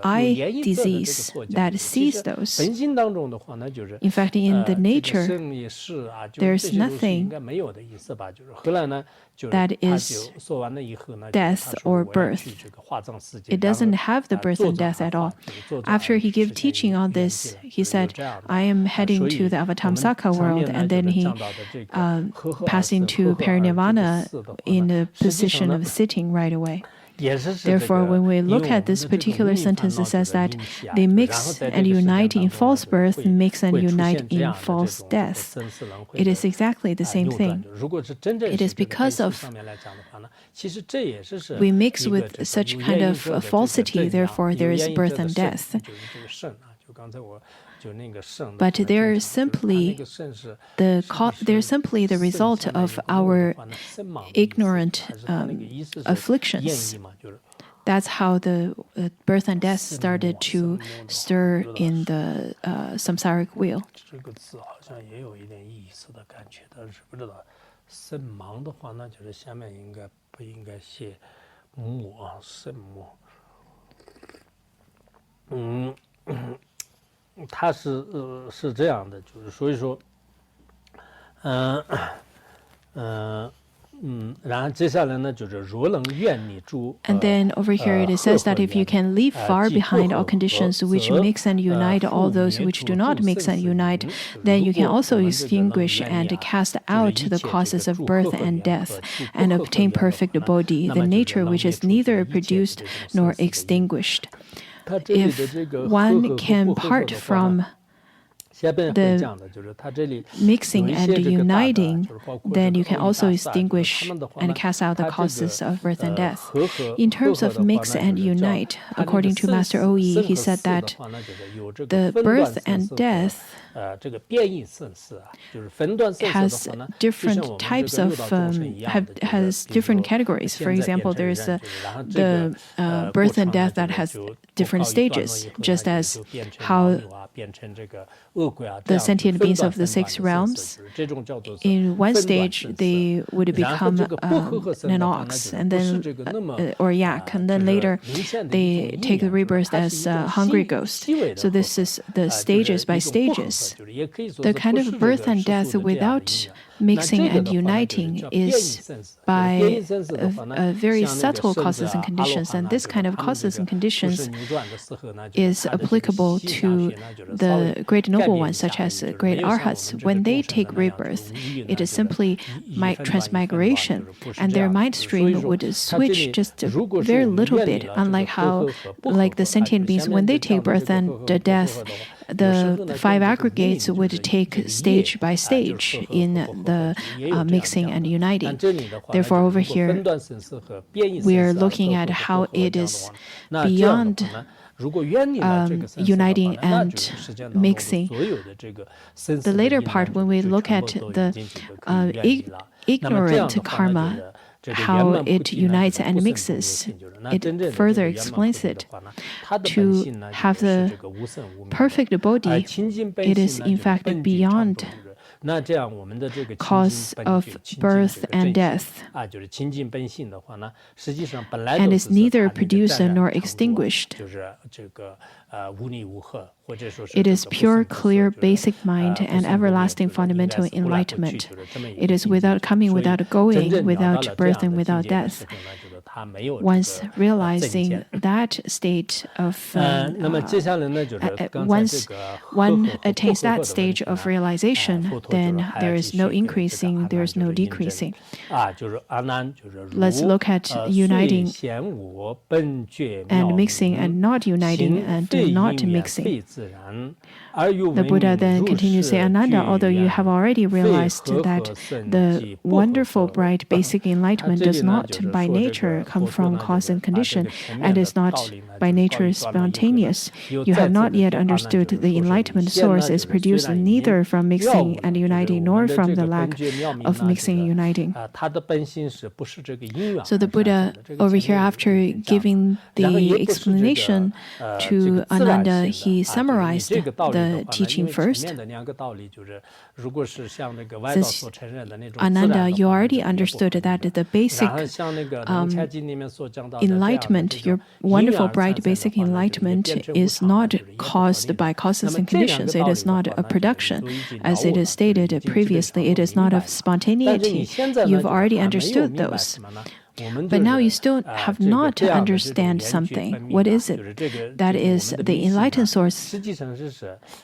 eye disease that sees those. In fact, in the nature, there's nothing that is death or birth. It doesn't have the birth and death at all. After he gave teaching on this, he said, I am heading to the Avatamsaka world, and then he passed into parinirvana in the position of sitting right away. Therefore, when we look at this particular sentence, it says that they mix and unite in false birth, mix and unite in false death. It is exactly the same thing. It is because of we mix with such kind of falsity, therefore there is birth and death. But they're simply the result of our ignorant afflictions. That's how the birth and death started to stir in the samsaric wheel.它是这样的，就是所以说，然后接下来呢，就是若能愿你住。And then over here it says that if you can leave far behind all conditions which mix and unite all those which do not mix and unite, then you can also extinguish and cast out the causes of birth and death, and obtain perfect Bodhi, the nature which is neither produced nor extinguished. If one can part from the mixing and uniting, then you can also extinguish and cast out the causes of birth and death. In terms of mix and unite, according to Master O.E., he said that the birth and death has different types of has different categories. For example, there is the birth and death that has different stages, just as how the sentient beings of the 6 realms, in one stage they would become an ox and then or yak, and then later they take the rebirth as a hungry ghost. So this is the stages by stages. The kind of birth and death without mixing and uniting is by a very subtle causes and conditions, and this kind of causes and conditions is applicable to the great noble ones, such as great arhats. When they take rebirth, it is simply transmigration, and their mind stream would switch just a very little bit, unlike how, like the sentient beings, when they take birth and death, the 5 aggregates would take stage by stage in the mixing and uniting. Therefore, over here, we are looking at how it is beyond uniting and mixing. The later part, when we look at the ignorant karma, how it unites and mixes, it further explains it. To have the perfect Bodhi, it is in fact beyond cause of birth and death, and is neither produced nor extinguished. It is pure, clear, basic mind and everlasting fundamental enlightenment. It is without coming, without going, without birth and without death. Once realizing that state of once one attains that stage of realization, then there is no increasing, there is no decreasing. Let's look at uniting and mixing and not uniting and not mixing. The Buddha then continues to say, Ananda, although you have already realized that the wonderful, bright, basic enlightenment does not by nature come from cause and condition, and is not by nature spontaneous, you have not yet understood the enlightenment source is produced neither from mixing and uniting nor from the lack of mixing and uniting. So the Buddha over here, after giving the explanation to Ananda, he summarized the teaching first. Since Ananda, you already understood that the basic enlightenment, your wonderful, bright, basic enlightenment is not caused by causes and conditions. It is not a production. As it is stated previously, it is not of spontaneity. You've already understood those. But now you still have not to understand something. What is it? That is, the enlightened source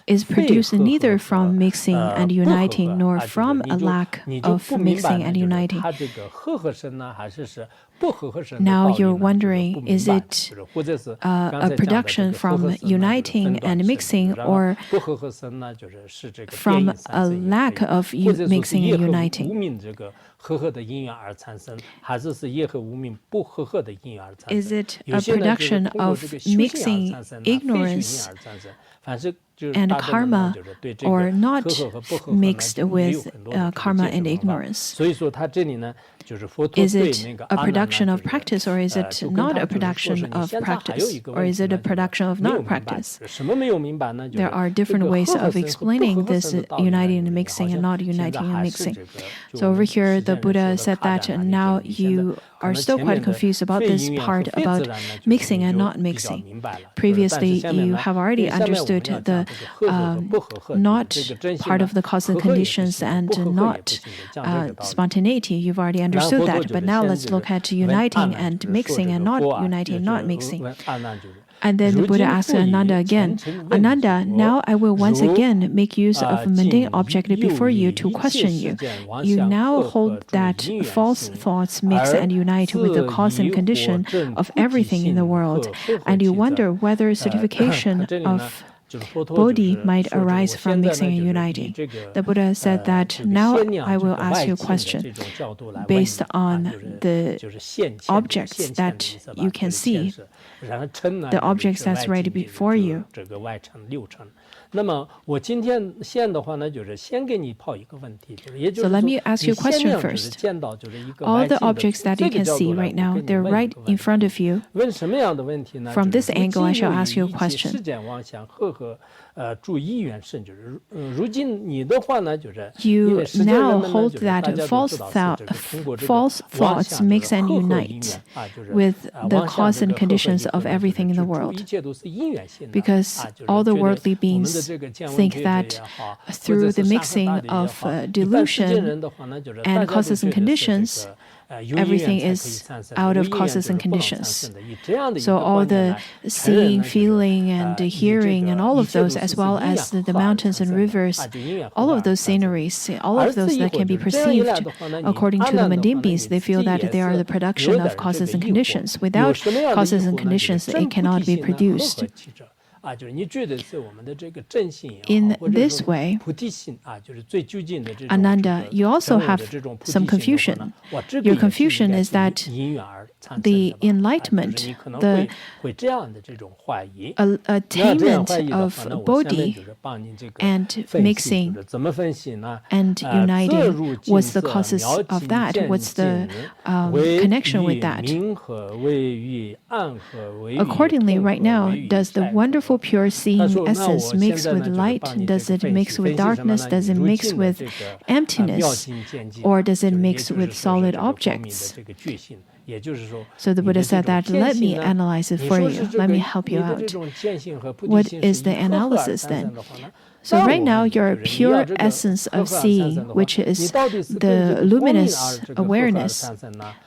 is produced neither from mixing and uniting, nor from a lack of mixing and uniting. Now you're wondering, is it a production from uniting and mixing, or from a lack of mixing and uniting? Is it a production of mixing ignorance and karma, or not mixed with karma and ignorance? Is it a production of practice, or is it not a production of practice? Or is it a production of not practice? There are different ways of explaining this uniting and mixing and not uniting and mixing. So over here, the Buddha said that now you are still quite confused about this part about mixing and not mixing. Previously, you have already understood the not part of the cause and conditions and not spontaneity. You've already understood that. But now let's look at uniting and mixing and not uniting and not mixing. And then the Buddha asked Ananda again, Ananda, now I will once again make use of a mundane object before you to question you. You now hold that false thoughts mix and unite with the cause and condition of everything in the world, and you wonder whether certification of Bodhi might arise from mixing and uniting. The Buddha said that now I will ask you a question based on the objects that you can see, the objects that's right before you. So let me ask you a question first. All the objects that you can see right now, they're right in front of you. From this angle, I shall ask you a question. You now hold that false thoughts mix and unite with the cause and conditions of everything in the world. Because all the worldly beings think that through the mixing of delusion and causes and conditions, everything is out of causes and conditions. So all the seeing, feeling, and the hearing, and all of those, as well as the mountains and rivers, all of those sceneries, all of those that can be perceived, according to the mundane beings, they feel that they are the production of causes and conditions. Without causes and conditions, it cannot be produced. In this way, Ananda, you also have some confusion. Your confusion is that the enlightenment, the attainment of Bodhi and mixing and uniting, what's the causes of that? What's the connection with that? Accordingly, right now, does the wonderful pure seeing essence mix with light? Does it mix with darkness? Does it mix with emptiness? Or does it mix with solid objects? So the Buddha said that, let me analyze it for you. Let me help you out. What is the analysis then? So right now, your pure essence of seeing, which is the luminous awareness,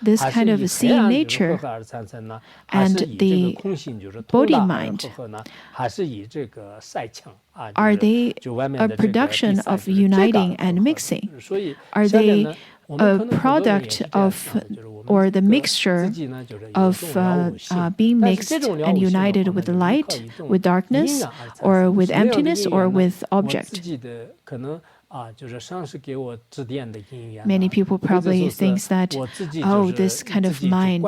this kind of seeing nature, and the Bodhi mind, are they a production of uniting and mixing? Are they a product of, or the mixture of being mixed and united with light, with darkness, or with emptiness, or with object? Many people probably think that, oh, this kind of mind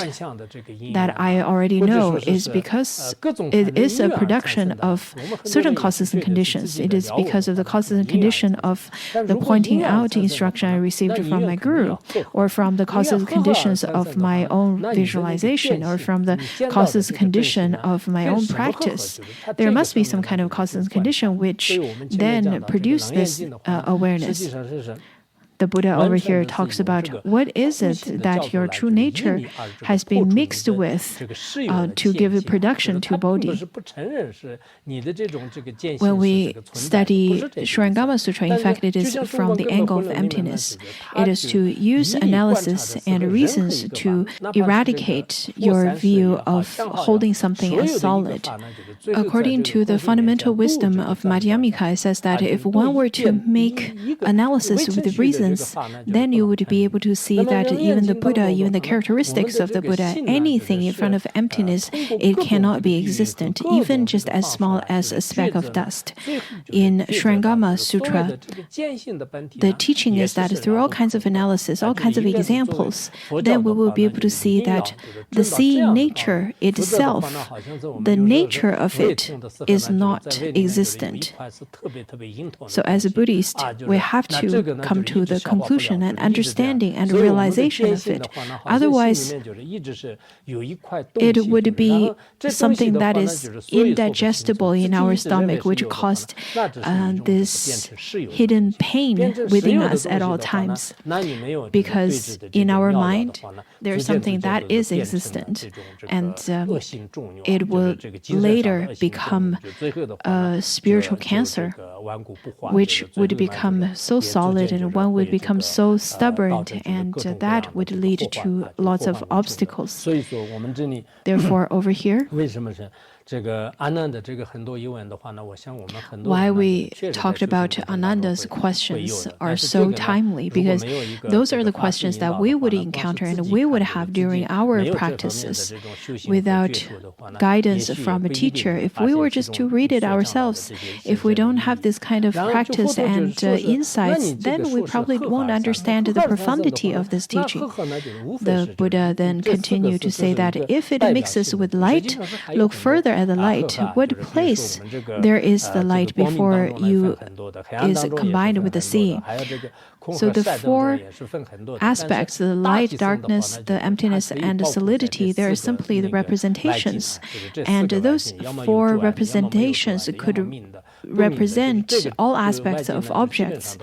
that I already know is because it is a production of certain causes and conditions. It is because of the causes and condition of the pointing out instruction I received from my guru, or from the causes and conditions of my own visualization, or from the causes and condition of my own practice. There must be some kind of causes and condition which then produce this awareness. the Buddha over here talks about what is it that your true nature has been mixed with to give a production to Bodhi. When we study Surangama Sutra, in fact, it is from the angle of emptiness. It is to use analysis and reasons to eradicate your view of holding something as solid. According to the fundamental wisdom of Madhyamika, it says that if one were to make analysis with reasons, then you would be able to see that even the Buddha, even the characteristics of the Buddha, anything in front of emptiness, it cannot be existent, even just as small as a speck of dust. In Surangama Sutra, the teaching is that through all kinds of analysis, all kinds of examples, then we will be able to see that the seeing nature itself, the nature of it is not existent. So as a Buddhist, we have to come to the conclusion and understanding and realization of it. Otherwise, it would be something that is indigestible in our stomach, which caused this hidden pain within us at all times. Because in our mind, there's something that is existent, and it will later become a spiritual cancer, which would become so solid and one would become so stubborn, and that would lead to lots of obstacles. Therefore, over here, why we talked about Ananda's questions are so timely, because those are the questions that we would encounter and we would have during our practices without guidance from a teacher. If we were just to read it ourselves, if we don't have this kind of practice and insights, then we probably won't understand the profundity of this teaching. The Buddha then continued to say that if it mixes with light, look further at the light. What place there is the light before you is combined with the seeing. So the four aspects, the light, darkness, the emptiness, and the solidity, they are simply the representations. And those four representations could represent all aspects of objects.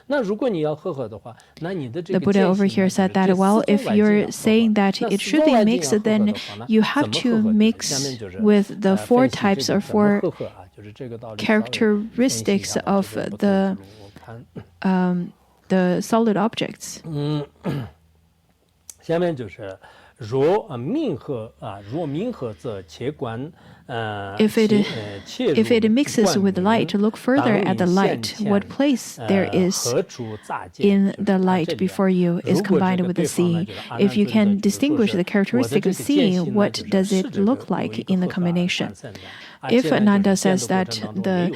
The Buddha over here said that, well, if you're saying that it should be mixed, then you have to mix with the four types or four characteristics of the solid objects. If it mixes with light, look further at the light. What place there is in the light before you is combined with the seeing. If you can distinguish the characteristic of seeing, what does it look like in the combination? If Ananda says that the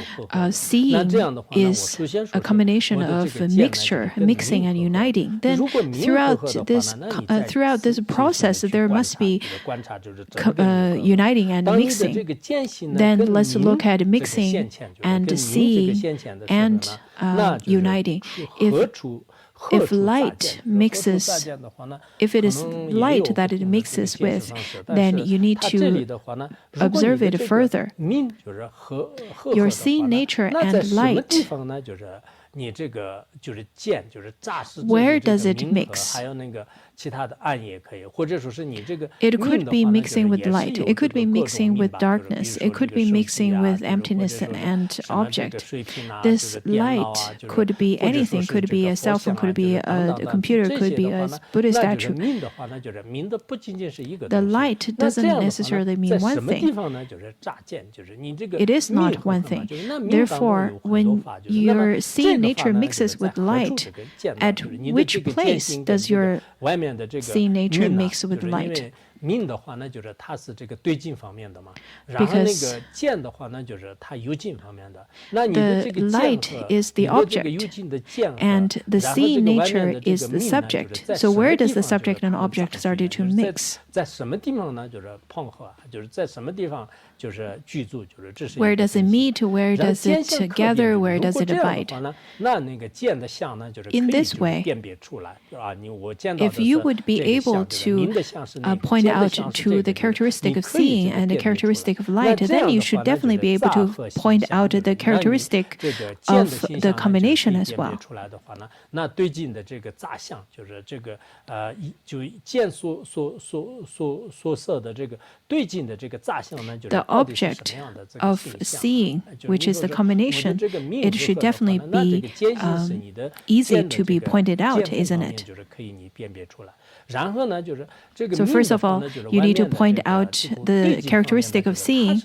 seeing is a combination of mixing and uniting, then throughout this process, there must be uniting and mixing. Then let's look at mixing and seeing and uniting. If light mixes, if it is light that it mixes with, then you need to observe it further. Your seeing nature and light, where does it mix? It could be mixing with light. It could be mixing with darkness. It could be mixing with emptiness and object. This light could be anything. Could be a cell phone. Could be a computer. Could be a Buddha statue. The light doesn't necessarily mean one thing. It is not one thing. Therefore, when your seeing nature mixes with light, at which place does your seeing nature mix with light? Because the light is the object, and the seeing nature is the subject. So where does the subject and object start to mix? Where does it meet? Where does it gather? Where does it abide? In this way, if you would be able to point out to the characteristic of seeing and the characteristic of light, then you should definitely be able to point out the characteristic of the combination as well. 那对境的这个杂相，就是这个就见所色的这个对境的这个杂相呢，就是 The object of seeing, which is the combination, it should definitely be easy to be pointed out, isn't it? So first of all, you need to point out the characteristic of seeing,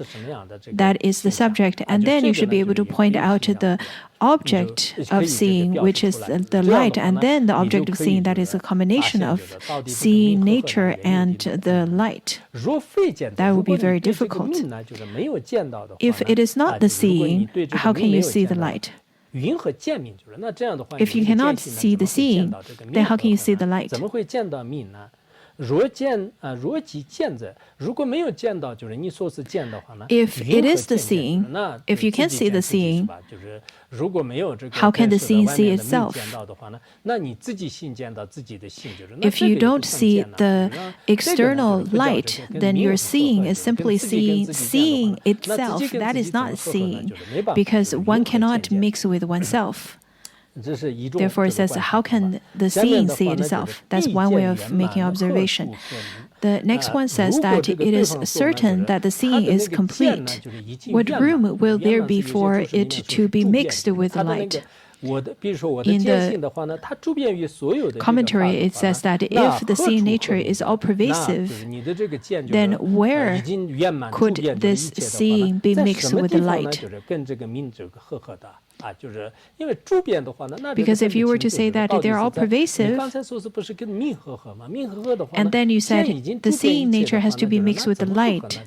that is the subject, and then you should be able to point out the object of seeing, which is the light, and then the object of seeing, that is a combination of seeing nature and the light. That would be very difficult. If it is not the seeing, how can you see the light? If you cannot see the seeing, then how can you see the light? 若即见者，如果没有见到，就是你所是见的话呢 If it is the seeing, if you can see the seeing, 就是如果没有这个 how can the seeing see itself? 见到的话呢，那你自己性见到自己的性，就是 If you don't see the external light, then your seeing is simply seeing itself. That is not seeing, because one cannot mix with oneself. Therefore, it says, how can the seeing see itself? That's one way of making observation. The next one says that it is certain that the seeing is complete. What room will there be for it to be mixed with light? In the commentary, it says that if the seeing nature is all pervasive, then where could this seeing be mixed with the light? Because if you were to say that they're all pervasive, and then you said the seeing nature has to be mixed with the light,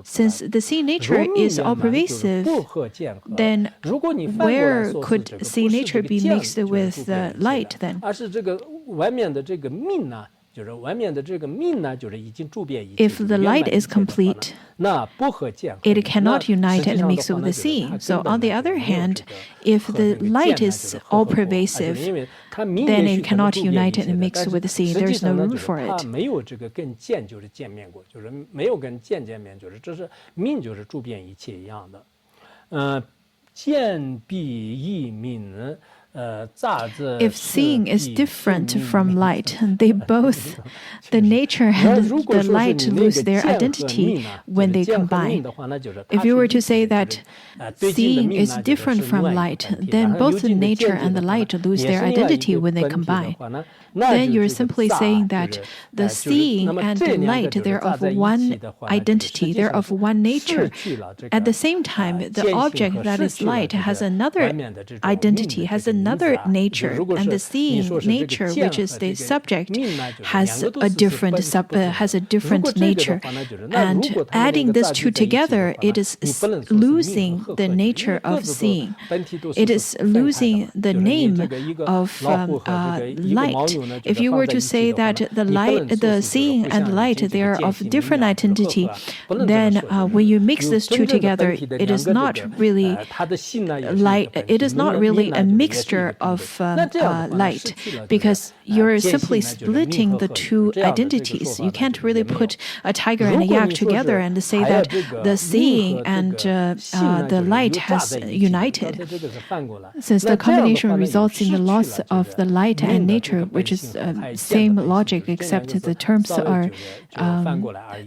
since the seeing nature is all pervasive, then where could seeing nature be mixed with the light then? If the light is complete, it cannot unite and mix with the seeing. So on the other hand, if the light is all pervasive, then it cannot unite and mix with the seeing. There is no room for it. If seeing is different from light, they both, the nature and the light, lose their identity when they combine. If you were to say that seeing is different from light, then both the nature and the light lose their identity when they combine. Then you're simply saying that the seeing and the light, they're of one identity, they're of one nature. At the same time, the object that is light has another identity, has another nature, and the seeing nature, which is the subject, has a different nature. And adding these two together, it is losing the nature of seeing. It is losing the name of light. If you were to say that the seeing and light, they are of different identity, then when you mix these two together, it is not really light. It is not really a mixture of light, because you're simply splitting the two identities. You can't really put a tiger and a yak together and say that the seeing and the light has united. Since the combination results in the loss of the light and nature, which is same logic, except the terms are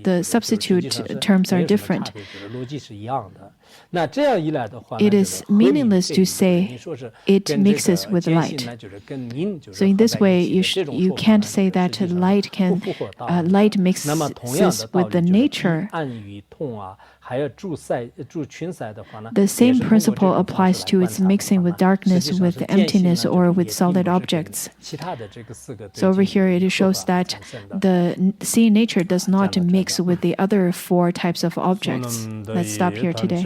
the substitute terms are different. It is meaningless to say it mixes with light. So in this way, you can't say that light mixes with the nature. The same principle applies to its mixing with darkness, with emptiness, or with solid objects. So over here, it shows that the seeing nature does not mix with the other four types of objects. Let's stop here today.